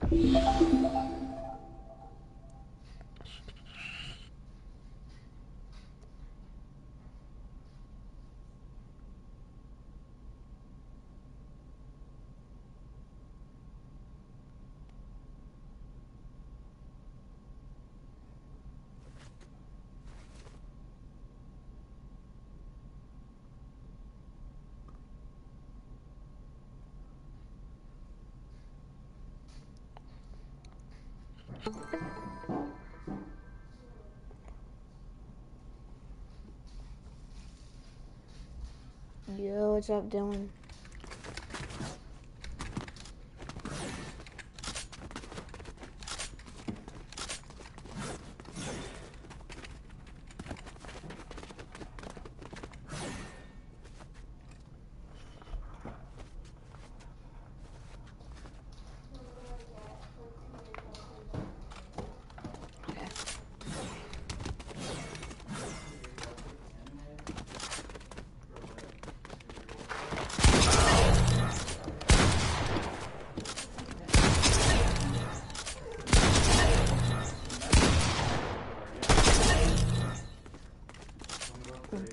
Yo, what's up, Dylan?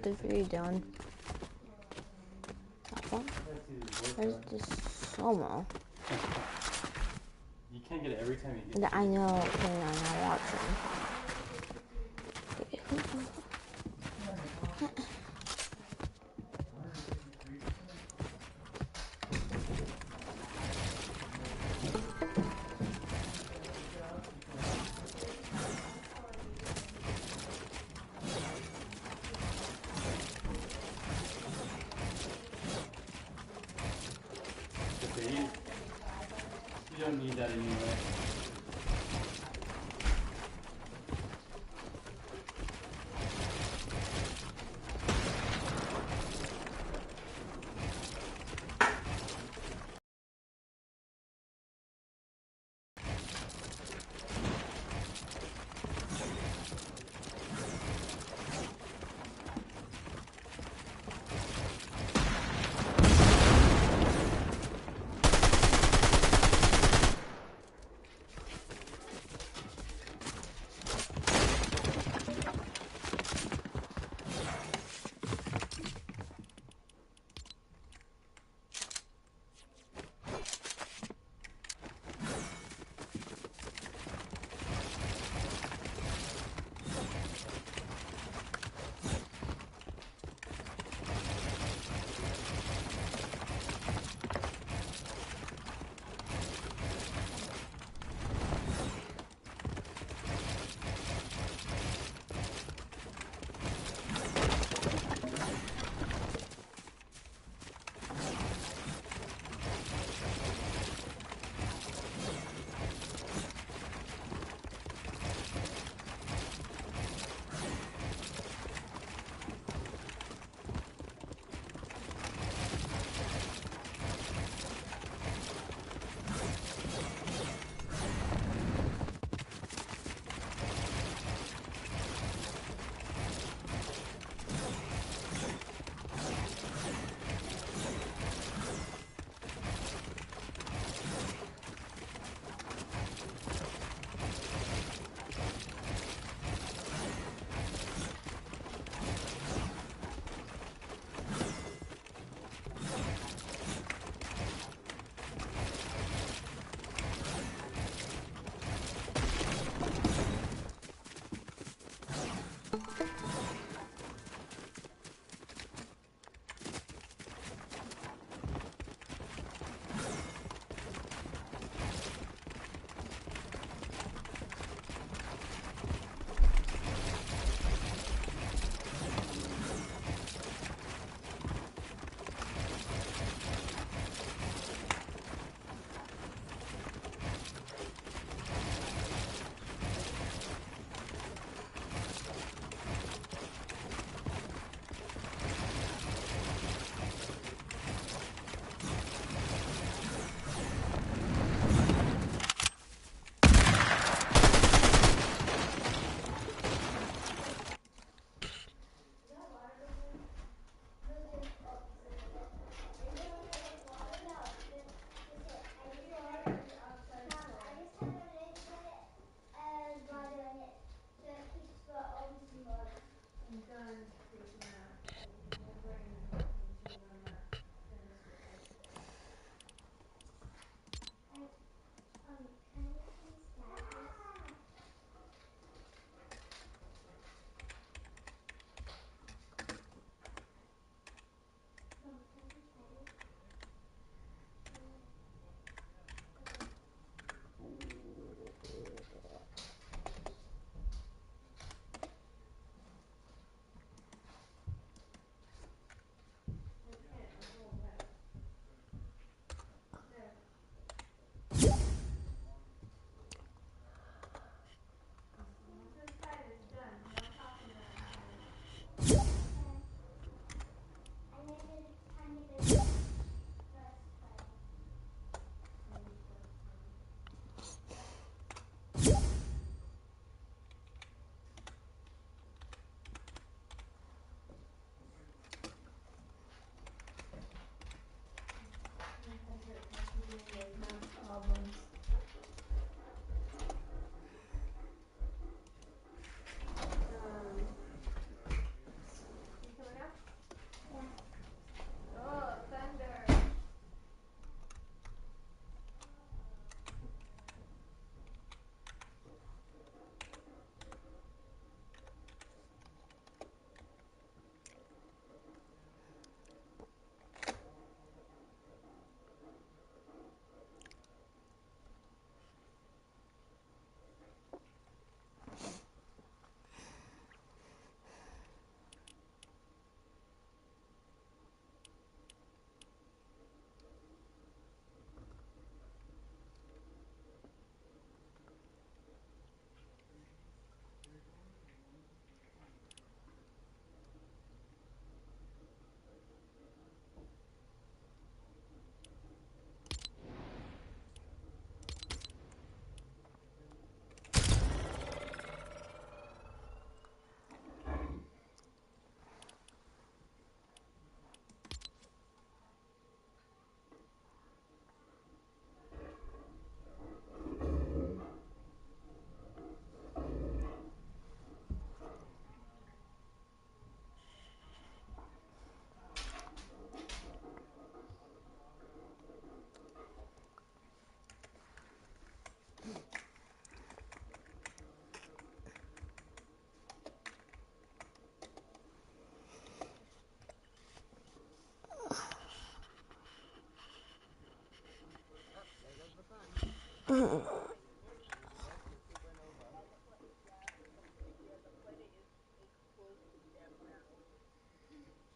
Good for you, Dylan. That one? Where's this Somo? You can't get it every time you get it. I know, okay, I'm not watching. You don't need that anyway.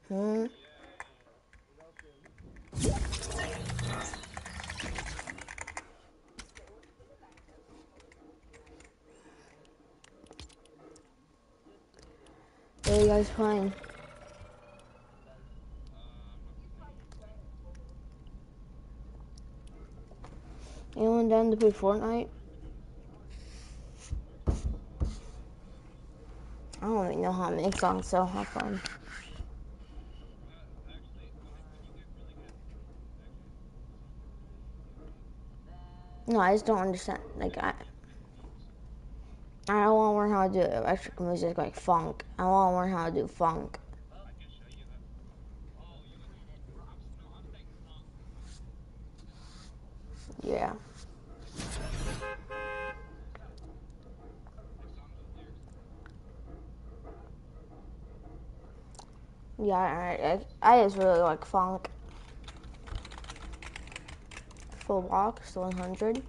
Hmm. What are you guys playing? Anyone down to play Fortnite? I don't even know how to make songs, so have fun. No, I just don't understand. Like, I don't want to learn how to do electric music like funk. I want to learn how to do funk. Yeah. Yeah, I just really like funk. Full box, 100.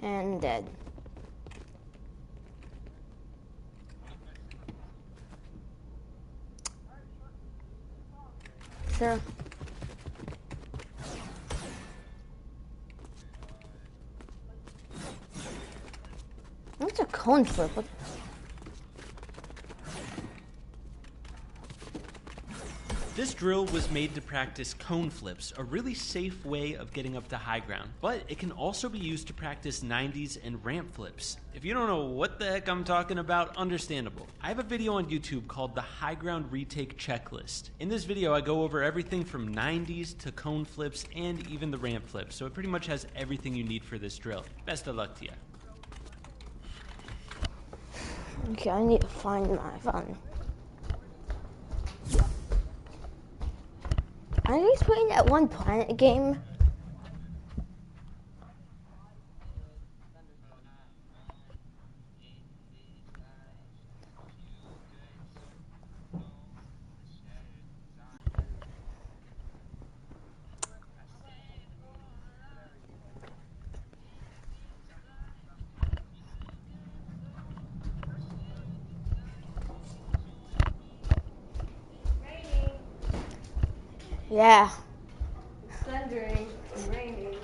And dead. Sure. What's a cone flip? This drill was made to practice cone flips, a really safe way of getting up to high ground, but it can also be used to practice 90s and ramp flips. If you don't know what the heck I'm talking about, understandable. I have a video on YouTube called the High Ground Retake Checklist. In this video, I go over everything from 90s to cone flips and even the ramp flips, so it pretty much has everything you need for this drill. Best of luck to you. Okay, I need to find my phone. Are you guys playing that One Planet game? Yeah. It's thundering and raining.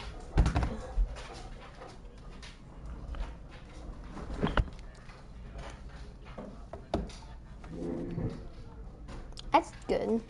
That's good.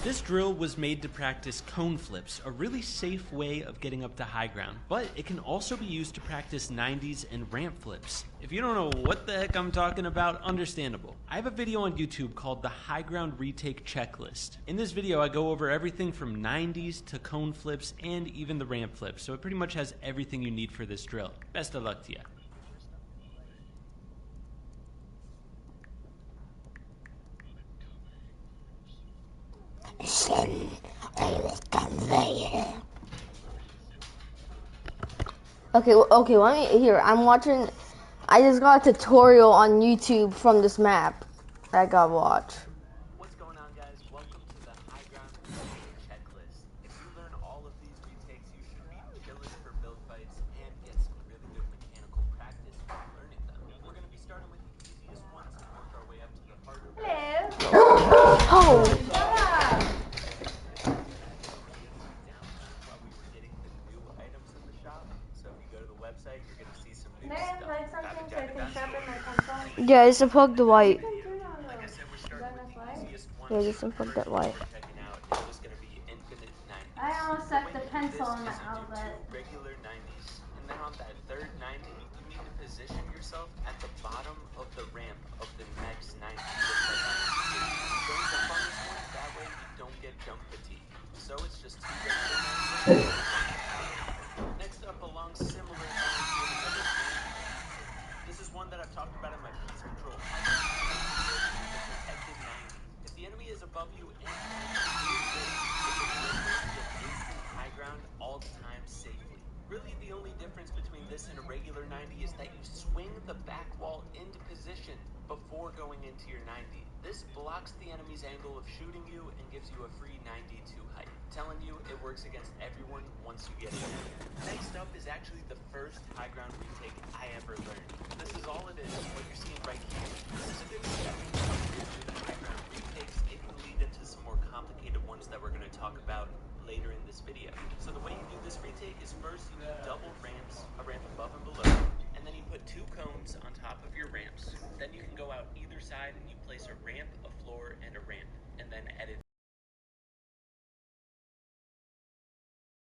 This drill was made to practice cone flips, a really safe way of getting up to high ground, but it can also be used to practice 90s and ramp flips. If you don't know what the heck I'm talking about, understandable. I have a video on YouTube called the High Ground Retake Checklist. In this video, I go over everything from 90s to cone flips and even the ramp flips, so it pretty much has everything you need for this drill. Best of luck to you. Okay, let me here. I'm watching. I just got a tutorial on YouTube from this map that I gotta watch. What's going on, guys? Welcome to the High Ground Retake Checklist. If you learn all of these retakes, you should be chilling for build fights and get some really good mechanical practice while learning them. We're going to be starting with the easiest ones and work our way up to the harder ones. Oh. While we were getting the new items in the shop, so if you go to the website, you're going to see some new May I stuff. plug something so I can sharpen my pencil? Yeah, just unplug the light. Like I said, we're starting with the easiest ones. Yeah, just unplug that light. We're checking out is just going to be infinite 90s. I almost The stuck way the you do pencil this in the is you do outlet. 2 regular 90s, and then on that third 90, you need to position yourself at the bottom of the ramp of the next 90, just like on the screen. Don't jump on this one, that way you don't get jump fatigue. So it's just 2 regular 90s. Next up, along similar lines with another 90. This is one that I've talked about in my piece control. The protected 90. If the enemy is above you and get instant high ground all time safely. Really, the only difference between this and a regular 90 is that you swing the back wall into position before going into your 90. This blocks the enemy's angle of shooting you and gives you a free 92 height. Telling you it works against everyone once you get it. Next up is actually the first high ground retake I ever learned. This is all it is, what you're seeing right here. This is a good stepping stone to high ground retakes. It can lead into some more complicated ones that we're going to talk about later in this video. So the way you do this retake is first you do double ramps, a ramp above and below, and then you put 2 cones on top of your ramps. Then you can go out either side and you place a ramp, a floor, and a ramp, and then edit.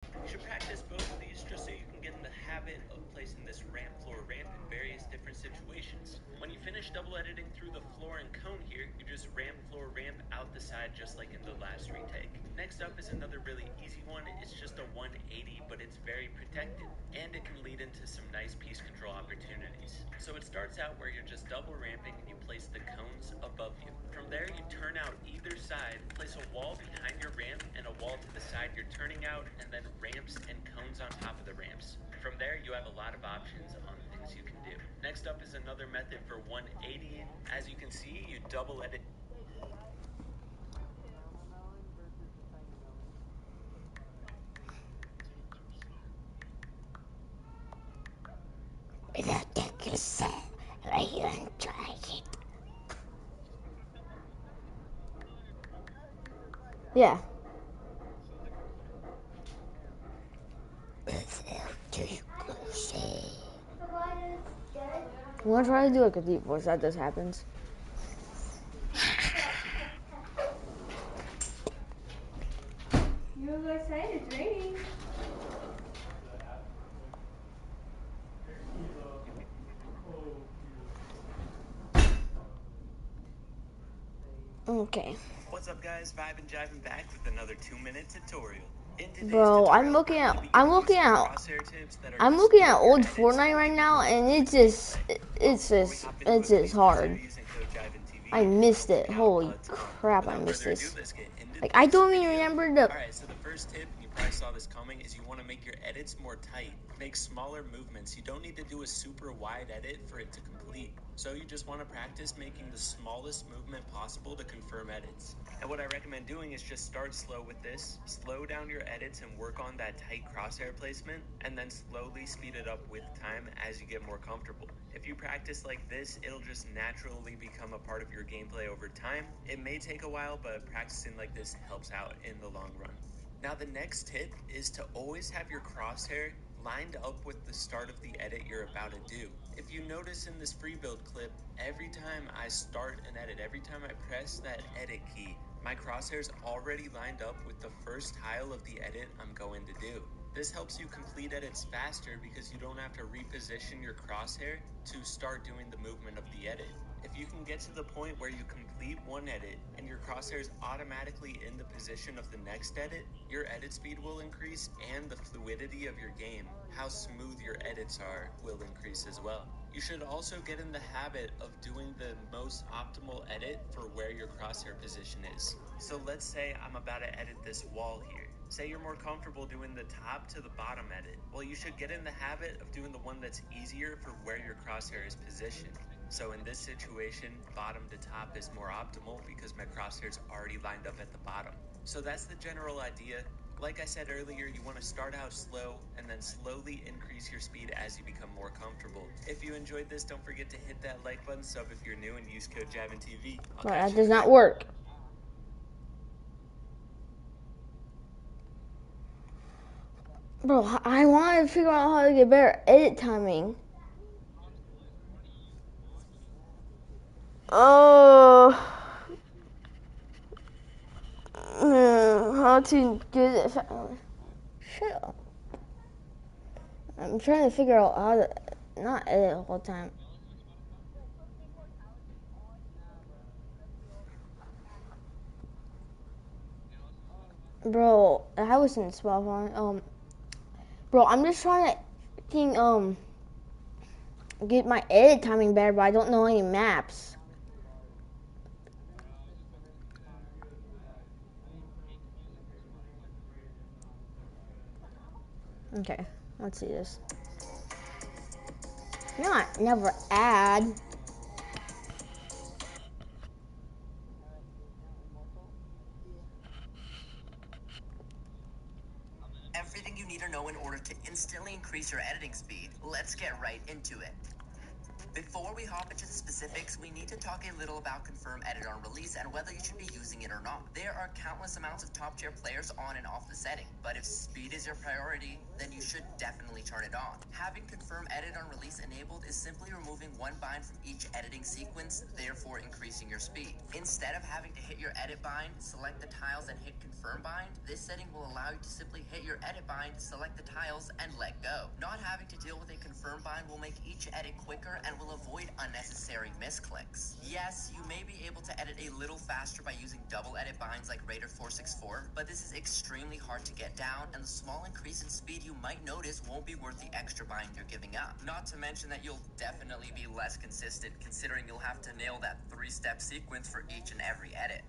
You should practice both of these just so you can get in the habit of placing this ramp, floor, ramp in various different situations. When you finish double editing through the floor and cone here, you just ramp, floor, ramp out the side just like in the last retake. Next up is another really easy one. It's just a 180, but it's very protected, and it can lead into some nice piece control opportunities. So it starts out where you're just double ramping and you place the cones above you. From there, you turn out either side, place a wall behind your ramp and a wall to the side you're turning out, and then ramps and cones on top of the ramps. From there, you have a lot of options on things you can do. Next up is another method for 180. As you can see, you double edit. Yeah. I'm gonna try to do like a deep voice that just happens. You were saying it's raining. Okay. What's up, guys? Vibe and Jiving back with another 2-minute tutorial. In today's Bro, I'm tutorial, looking gonna at be giving you some crosshair tips that are gonna speed up your old edits Fortnite and right give you now, more and fluid gameplay. it's Before we just hop into it, please hard. consider using code JiveInTV. I missed It'll help it. you out Holy a ton. crap, I Without missed further ado, this. let's get into Like, I this don't even video. remember the. Alright, so the first tip, and you probably saw this coming, is you want to make your edits more tight. Make smaller movements. You don't need to do a super wide edit for it to complete. So you just want to practice making the smallest movement possible to confirm edits. And what I recommend doing is just start slow with this, slow down your edits and work on that tight crosshair placement, and then slowly speed it up with time as you get more comfortable. If you practice like this, it'll just naturally become a part of your gameplay over time. It may take a while, but practicing like this helps out in the long run. Now the next tip is to always have your crosshair lined up with the start of the edit you're about to do. If you notice in this free build clip, every time I start an edit, every time I press that edit key, my crosshair's already lined up with the first tile of the edit I'm going to do. This helps you complete edits faster because you don't have to reposition your crosshair to start doing the movement of the edit. If you can get to the point where you complete one edit and your crosshair is automatically in the position of the next edit, your edit speed will increase and the fluidity of your game, how smooth your edits are, will increase as well. You should also get in the habit of doing the most optimal edit for where your crosshair position is. So let's say I'm about to edit this wall here. Say you're more comfortable doing the top to the bottom edit. Well, you should get in the habit of doing the one that's easier for where your crosshair is positioned. So in this situation, bottom to top is more optimal because my crosshair's already lined up at the bottom. So that's the general idea. Like I said earlier, you want to start out slow and then slowly increase your speed as you become more comfortable. If you enjoyed this, don't forget to hit that like button, sub if you're new, and use code JiveInTV. Bro, that does not work. Bro, I want to figure out how to get better edit timing. Oh, how to get it? Shut up. I'm trying to figure out how to not edit the whole time. Bro, I was in Spotify. Bro, I'm just trying to get my edit timing better, but I don't know any maps. Okay, let's see this. Not never add. Everything you need to know in order to instantly increase your editing speed. Let's get right into it. Before we hop into the specifics, we need to talk a little about confirm edit on release and whether you should be using it or not. There are countless amounts of top tier players on and off the setting, but if speed is your priority, then you should definitely turn it on. Having confirm edit on release enabled is simply removing one bind from each editing sequence, therefore increasing your speed. Instead of having to hit your edit bind, select the tiles and hit confirm bind, this setting will allow you to simply hit your edit bind, select the tiles, and let go. Not having to deal with a confirm bind will make each edit quicker and will avoid unnecessary misclicks. Yes, you may be able to edit a little faster by using double edit binds like Raider464, but this is extremely hard to get down, and the small increase in speed you might notice won't be worth the extra bind you're giving up. Not to mention that you'll definitely be less consistent, considering you'll have to nail that 3-step sequence for each and every edit.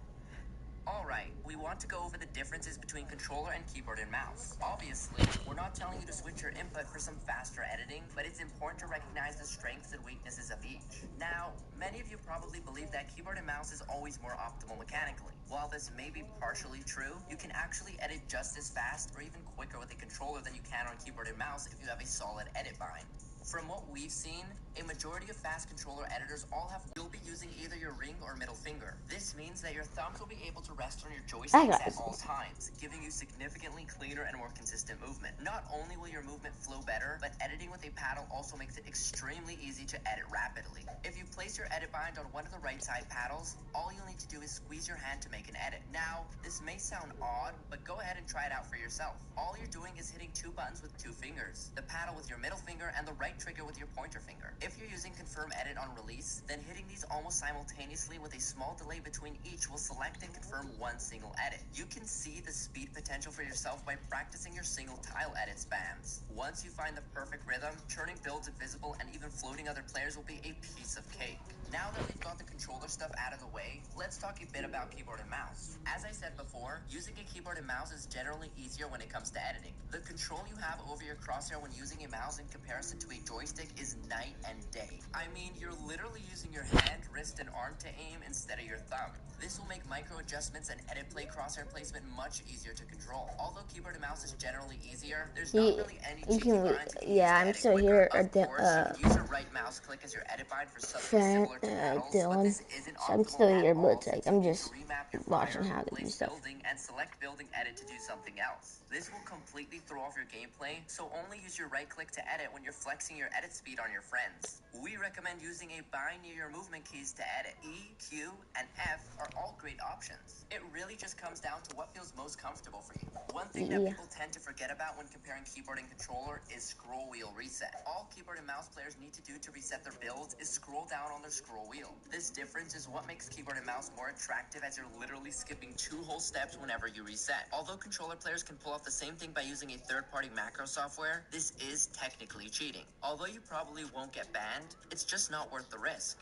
Alright, we want to go over the differences between controller and keyboard and mouse. Obviously, we're not telling you to switch your input for some faster editing, but it's important to recognize the strengths and weaknesses of each. Now, many of you probably believe that keyboard and mouse is always more optimal mechanically. While this may be partially true, you can actually edit just as fast or even quicker with a controller than you can on keyboard and mouse if you have a solid edit bind. From what we've seen, A majority of fast controller editors all have, you'll be using either your ring or middle finger. This means that your thumbs will be able to rest on your joysticks at all times, giving you significantly cleaner and more consistent movement. Not only will your movement flow better, but editing with a paddle also makes it extremely easy to edit rapidly. If you place your edit bind on one of the right side paddles, all you'll need to do is squeeze your hand to make an edit. Now, this may sound odd, but go ahead and try it out for yourself. All you're doing is hitting two buttons with two fingers, the paddle with your middle finger and the right trigger with your pointer finger. If you're using confirm edit on release, then hitting these almost simultaneously with a small delay between each will select and confirm one single edit. You can see the speed potential for yourself by practicing your single tile edit spams. Once you find the perfect rhythm, turning builds invisible and even floating other players will be a piece of cake. Now that we've got the controller stuff out of the way, let's talk a bit about keyboard and mouse. As I said before, using a keyboard and mouse is generally easier when it comes to editing. The control you have over your crosshair when using a mouse in comparison to a joystick is night and day. I mean, you're literally using your hand, wrist, and arm to aim instead of your thumb. This will make micro adjustments and edit play crosshair placement much easier to control. Although keyboard and mouse is generally easier, there's not really any cheeky binds you can use to I'm edit still quicker. here. Of course, you can use your right mouse click as your edit bind for something similar to paddles, but this isn't So I'm optimal still at here, all, but like since I'm you need just to remap your watching fire, how to do place stuff. building, and select building edit to do something else. This will completely throw off your gameplay, so only use your right click to edit when you're flexing your edit speed on your friends. We recommend using a bind near your movement keys to edit. E, Q, and F are all great options. It really just comes down to what feels most comfortable for you. One thing that people tend to forget about when comparing keyboard and controller is scroll wheel reset. All keyboard and mouse players need to do to reset their builds is scroll down on their scroll wheel. This difference is what makes keyboard and mouse more attractive, as you're literally skipping two whole steps whenever you reset. Although controller players can pull off the same thing by using a third-party macro software, this is technically cheating. Although you probably won't get banned, it's just not worth the risk.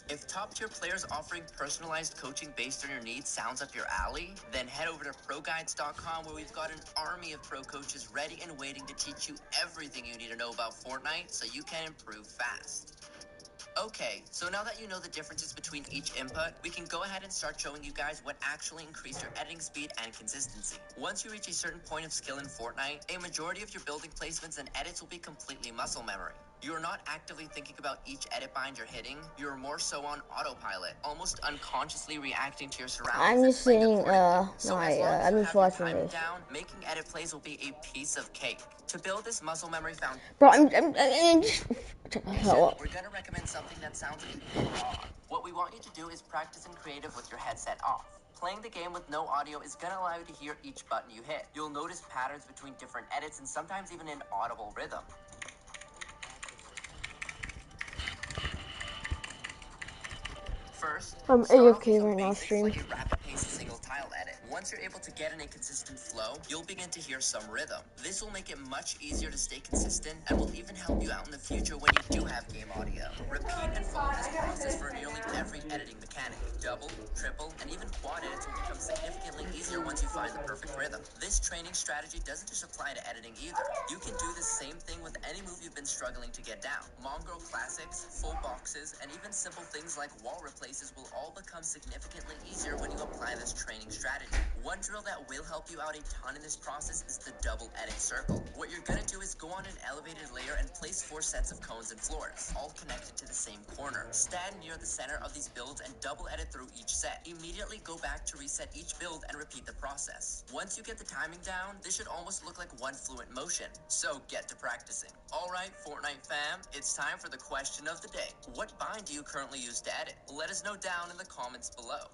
If top-tier players offering personalized coaching based on your needs sounds up your alley, then head over to ProGuides.com, where we've got an army of pro coaches ready and waiting to teach you everything you need to know about Fortnite so you can improve fast. Okay, so now that you know the differences between each input, we can go ahead and start showing you guys what actually increased your editing speed and consistency. Once you reach a certain point of skill in Fortnite, a majority of your building placements and edits will be completely muscle memory. You're not actively thinking about each edit bind you're hitting, you're more so on autopilot, almost unconsciously reacting to your surroundings. I'm And just playing seeing accordingly. So as long as I'm you just have your watching timing this. down, making edit plays will be a piece of cake. To build this muscle memory foundation, Bro, I'm just we're gonna recommend something that sounds a bit odd. What we want you to do is practice in creative with your headset off. Playing the game with no audio is gonna allow you to hear each button you hit. You'll notice patterns between different edits and sometimes even an audible rhythm. First, I'm start off with AFK some right now, basics stream. like a rapid pace single tile edit. Once you're able to get in a consistent flow, you'll begin to hear some rhythm. This will make it much easier to stay consistent and will even help you out in the future when you do have game audio. Repeat and follow this process for nearly every editing mechanic. Double, triple, and even quad edits will become significantly easier once you find the perfect rhythm. This training strategy doesn't just apply to editing either. You can do the same thing with any move you've been struggling to get down. Mongrel classics, full boxes, and even simple things like wall replaces will all become significantly easier when you apply this training strategy. One drill that will help you out a ton in this process is the double edit circle. What you're gonna do is go on an elevated layer and place 4 sets of cones and floors, all connected to the same corner. Stand near the center of these builds and double edit through each set. Immediately go back to reset each build and repeat the process. Once you get the timing down, this should almost look like one fluent motion. So get to practicing. Alright, Fortnite fam, it's time for the question of the day. What bind do you currently use to edit? Let us know down in the comments below.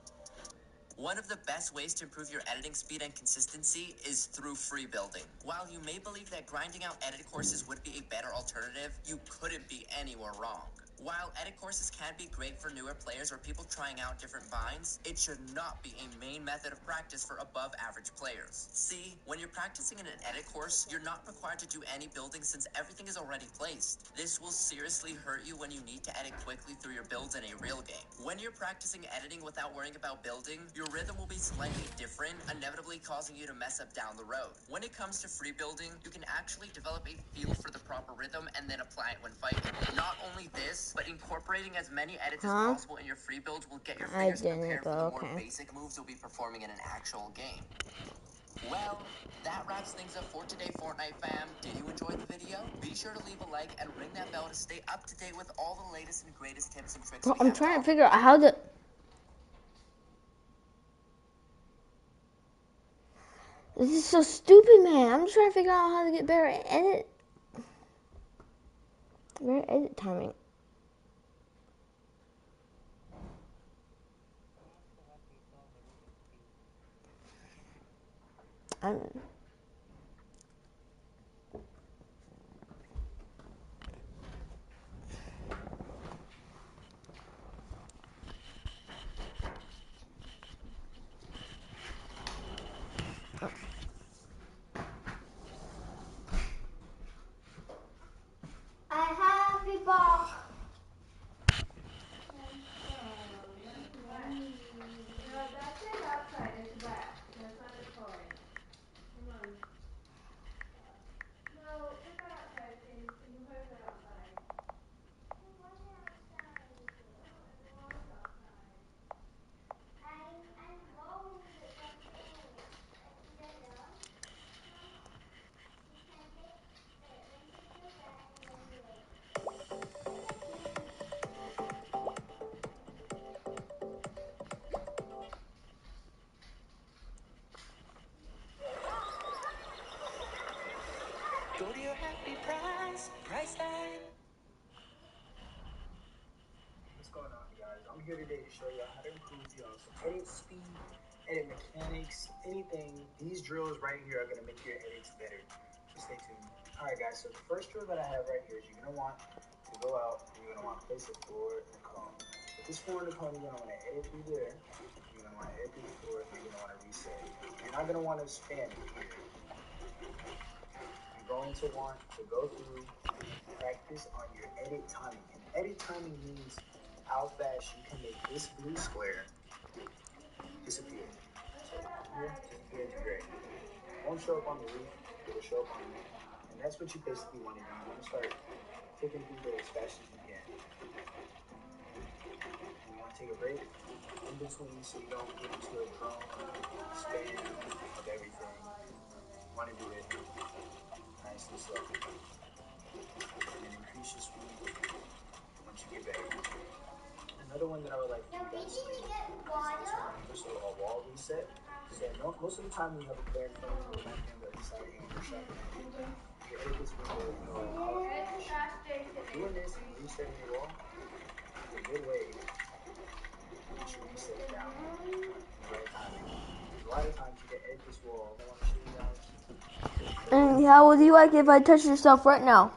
One of the best ways to improve your editing speed and consistency is through free building. While you may believe that grinding out edit courses would be a better alternative, you couldn't be any more wrong. While edit courses can be great for newer players or people trying out different binds, it should not be a main method of practice for above average players. See, when you're practicing in an edit course, you're not required to do any building since everything is already placed. This will seriously hurt you when you need to edit quickly through your builds in a real game. When you're practicing editing without worrying about building, your rhythm will be slightly different, inevitably causing you to mess up down the road. When it comes to free building, you can actually develop a feel for the proper rhythm and then apply it when fighting. Not only this, but incorporating as many edits as possible in your free builds will get your fingers prepared for the more basic moves you'll be performing in an actual game. Well, that wraps things up for today, Fortnite fam. Did you enjoy the video? Be sure to leave a like and ring that bell to stay up to date with all the latest and greatest tips and tricks Bro, we I'm have to trying to offer. figure out how to. This is so stupid, man. I'm just trying to figure out how to get better edit timing. I have the ball. No, that's it outside. It's wet. That's not a toy. Come on. No, put that outside, please. You can put it outside. It wasn't outside. No, it was outside. I'm going with it from here. Is that done? No. You can take it. Then take your bat and then do it. Go to your happy price, Priceline. What's going on, guys? I'm here today to show you how to improve your edit speed, edit mechanics, anything. These drills right here are going to make your edits better. So stay tuned. Alright guys, so the first drill that I have right here is you're going to want to go out and you're going to want to place a floor and a cone. With this floor and the cone, you're going to want to edit through there. You're going to want to edit through the floor and you're going to want to reset. You're not going to want to span it here. You're going to want to go through and practice on your edit timing. And edit timing means how fast you can make this blue square disappear. So here, disappear into gray. It won't show up on the roof, it will show up on the roof. And that's what you basically want to do. You want to start ticking through there as fast as you can. And you want to take a break in between so you don't get into a drone spam of everything. You want to do it nice and slow. And then increase your speed once you get back. Another one that I would like for you guys to do is just a wall reset. So most of the time when you have a player in front of you, a back end, or inside hand, or shot hand, you edit this window, you know, doing this and resetting your wall is a good way to get your reset down in the right timing. A lot of times you can edit this wall, I want to show you guys. And how would you like if I touch yourself right now?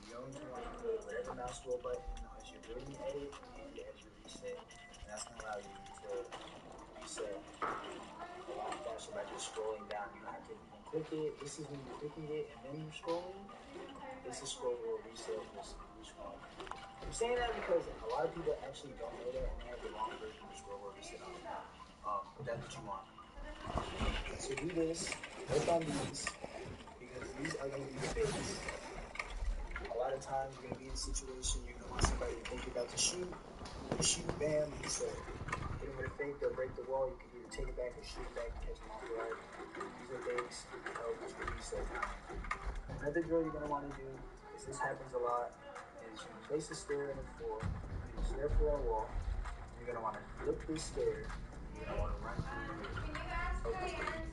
You're going to want to put whatever mouse wheel button as you're doing the edit and as you reset. And that's going to allow you to reset a lot faster by just scrolling down. You don't have to even click it. This is when you're clicking it and then you're scrolling. This is scroll wheel reset versus blue scroll. I'm saying that because a lot of people actually don't know that and they have the wrong version of scroll wheel reset on it. But that's what you want. So do this, work on these, because these are going to be the base. A lot of times you're going to be in a situation you're going to want somebody to think about to shoot, bam, reset. Hit them with a fake, they'll break the wall, you can either take it back or shoot it back and catch them off guard. These are things to help with your reset time. Another drill you're going to want to do, is this happens a lot, is you place a stair in the floor, you stair floor wall, you're going to want to flip this stair, you're going to want to run through here.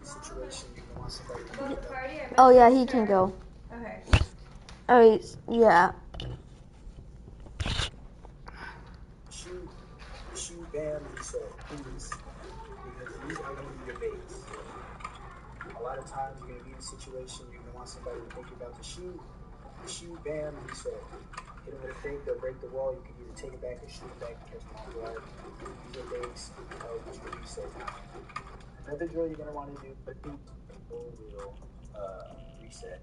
Situation, you're gonna want somebody to pick it up. Oh yeah, he can go. Okay. Oh yeah. Shoot, bam, reset. Please. Because these are gonna be your baits. A lot of times you're gonna be in a situation you're gonna want somebody to think you're about to shoot, bam, reset. Hit them with a fake, they'll break the wall, you can either take it back or shoot it back and catch them off guard. These are baits to help with your reset time. Another drill you're gonna want to do, full wheel reset.